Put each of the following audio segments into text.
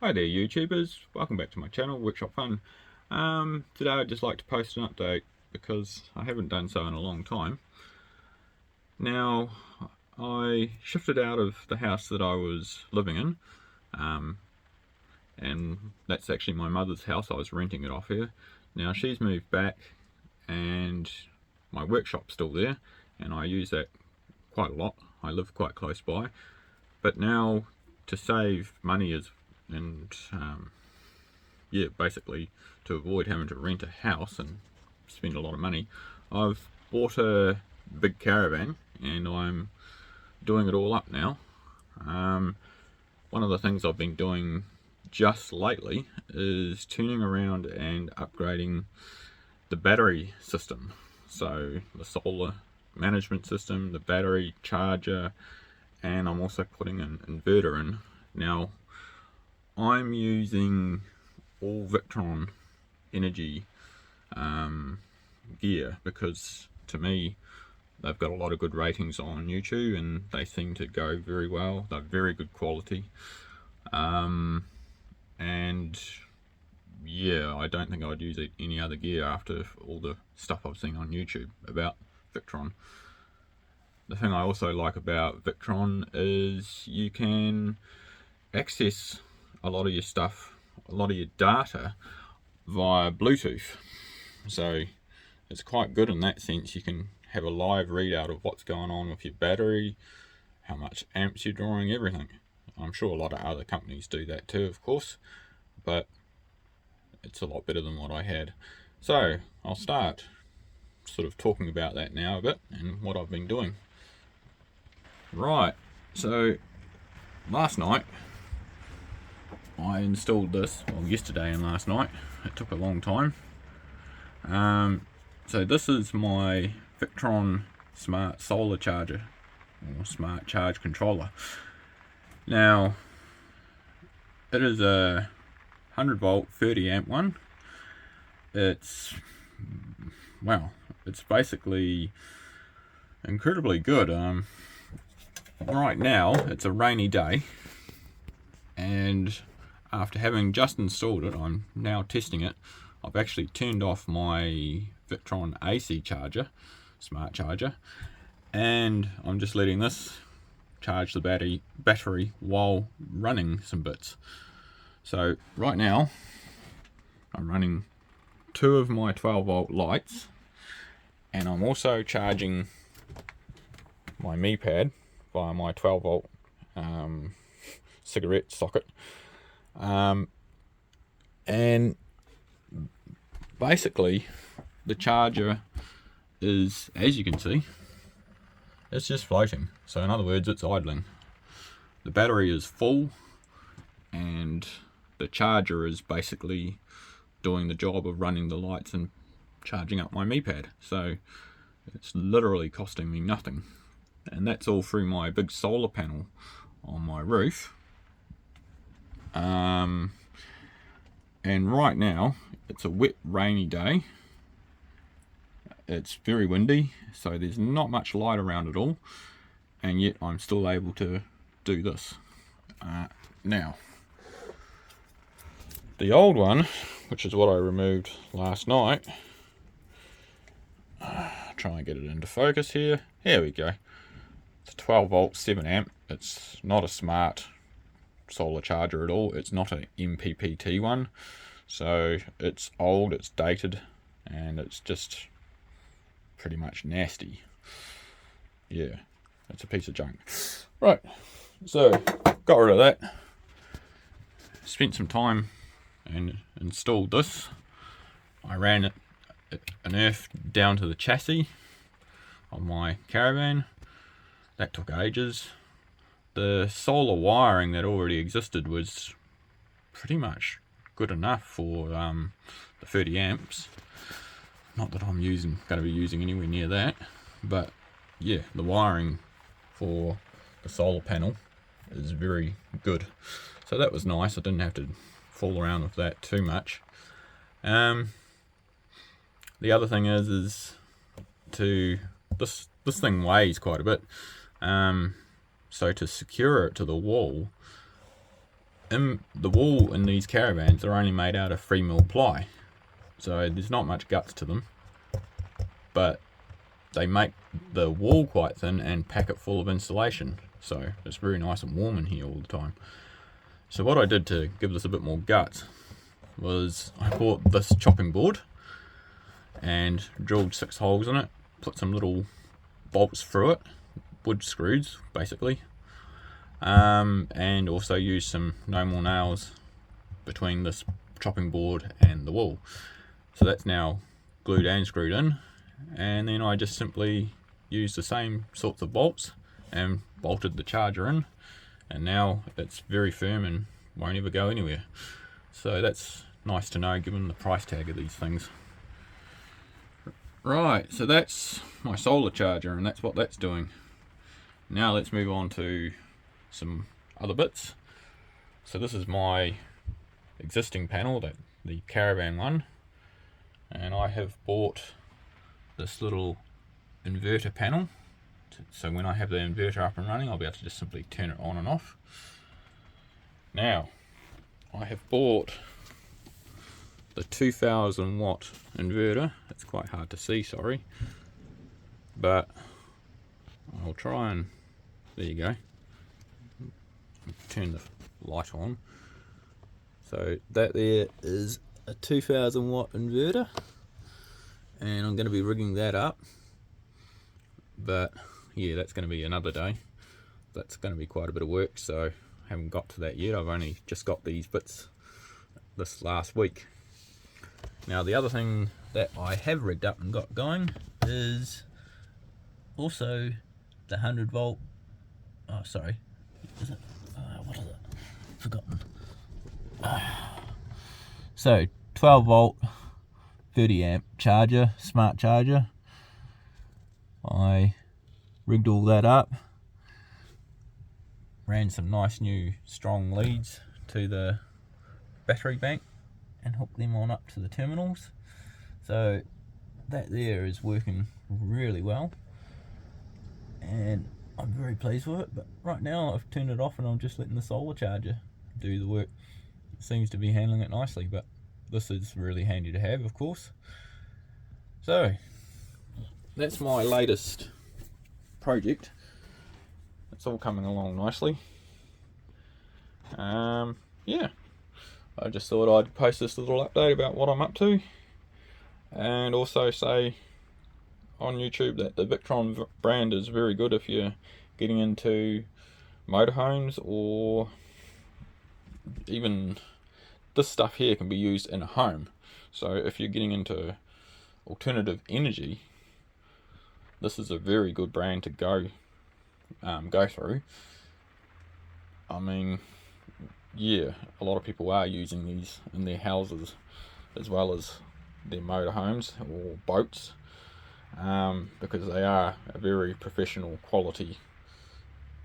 Hi there YouTubers, welcome back to my channel, Workshop Fun. Today I'd just like to post an update because I haven't done so in a long time. Now, I shifted out of the house that I was living in, and that's actually my mother's house. I was renting it off her. Now she's moved back and my workshop's still there and I use that quite a lot. I live quite close by, but now to save money and yeah, basically to avoid having to rent a house and spend a lot of money, I've bought a big caravan and I'm doing it all up now. One of the things I've been doing just lately is tuning around and upgrading the battery system. So the solar management system, the battery charger, and I'm also putting an inverter in. Now I'm using all Victron energy gear because to me they've got a lot of good ratings on YouTube and they seem to go very well. They're very good quality, and yeah, I don't think I'd use any other gear after all the stuff I've seen on YouTube about Victron. The thing I also like about Victron is you can access a lot of your stuff, a lot of your data via Bluetooth. So it's quite good in that sense. You can have a live readout of what's going on with your battery, how much amps you're drawing, everything. I'm sure a lot of other companies do that too, of course, but it's a lot better than what I had. So I'll start sort of talking about that now a bit and what I've been doing. Right, so last night I installed this, well, yesterday and last night. It took a long time. So this is my Victron smart solar charger or smart charge controller. Now it is a 100 volt 30 amp one. It's, well, it's basically incredibly good. Right now it's a rainy day and after having just installed it, I'm now testing it. I've actually turned off my Victron AC charger, smart charger, and I'm just letting this charge the battery while running some bits. So right now I'm running 2 of my 12 volt lights and I'm also charging my Mi pad via my 12 volt cigarette socket, and basically the charger is, as you can see, it's just floating. So in other words, it's idling. The battery is full and the charger is basically doing the job of running the lights and charging up my Mi pad. So it's literally costing me nothing, and that's all through my big solar panel on my roof. And right now it's a wet rainy day. It's very windy, so there's not much light around at all, and yet I'm still able to do this. Now the old one, which is what I removed last night, try and get it into focus here. Here we go. It's a 12 volt 7 amp. It's not a smart solar charger at all. It's not an MPPT one, so it's old, it's dated, and it's just pretty much nasty. Yeah, it's a piece of junk. Right, so got rid of that, spent some time and installed this. I ran an earth down to the chassis of my caravan. That took ages. The solar wiring that already existed was pretty much good enough for the 30 amps. Not that I'm going to be using anywhere near that, but yeah, the wiring for the solar panel is very good. So that was nice. I didn't have to fool around with that too much. The other thing is this thing weighs quite a bit. So to secure it to the wall, the wool in these caravans are only made out of 3mm ply, so there's not much guts to them, but they make the wool quite thin and pack it full of insulation, so it's very nice and warm in here all the time. So what I did to give this a bit more guts was I bought this chopping board and drilled 6 holes in it, put some little bolts through it, wood screws basically, and also used some no more nails between this chopping board and the wool. So that's now glued and screwed in, and then I just simply used the same sorts of bolts and bolted the charger in, and now it's very firm and won't ever go anywhere. So that's nice to know given the price tag of these things. Right, so that's my solar charger and that's what that's doing. Now let's move on to some other bits. So this is my existing panel, the caravan one, and I have bought this little inverter panel, so when I have the inverter up and running I'll be able to just simply turn it on and off. Now I have bought the 2000 watt inverter. It's quite hard to see, sorry, but I'll try and, there you go, turn the light on. So that there is a 2000 watt inverter, and I'm going to be rigging that up, but yeah, that's going to be another day. That's going to be quite a bit of work, so I haven't got to that yet. I've only just got these bits this last week. Now the other thing that I have rigged up and got going is also the 100 volt, oh sorry, is it, what is it, forgotten. So 12 volt 30 amp charger, smart charger. I rigged all that up, ran some nice new strong leads to the battery bank and hooked them on up to the terminals. So that there is working really well and I'm very pleased with it. But right now I've turned it off and I'm just letting the solar charger do the work. It seems to be handling it nicely, but this is really handy to have, of course. So that's my latest project. It's all coming along nicely. Yeah, I just thought I'd post this little update about what I'm up to, and also say on YouTube that the Victron brand is very good if you're getting into motorhomes, or even this stuff here can be used in a home. So if you're getting into alternative energy, this is a very good brand to go through. I mean, yeah, a lot of people are using these in their houses as well as their motorhomes or boats, because they are a very professional quality.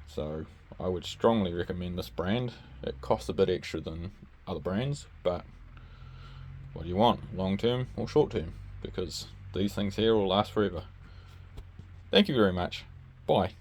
So I would strongly recommend this brand. It costs a bit extra than other brands, but what do you want, long term or short term? Because these things here will last forever. Thank you very much. Bye.